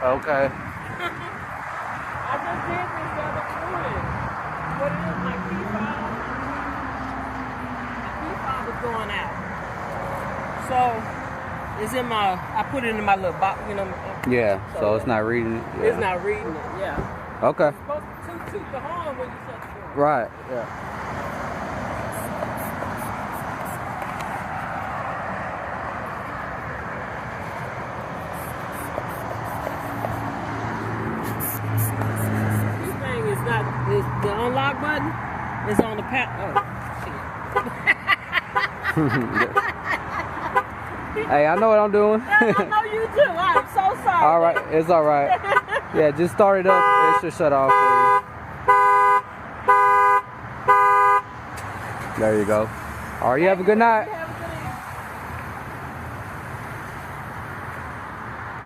Okay. I just did this the other morning. What it is, my P5 is going out. So it's in my, I put it in my little box, you know. Yeah, so it's not reading it. Yeah. It's not reading it, yeah. Okay. It's supposed to toot the horn when you shut the door. Right, yeah. This thing is not, the unlock button is on the Hey, I know what I'm doing. I know you do. I'm so sorry. All right, it's all right. Yeah, just start it up. It should shut off for you. There you go. All right, you have a good night.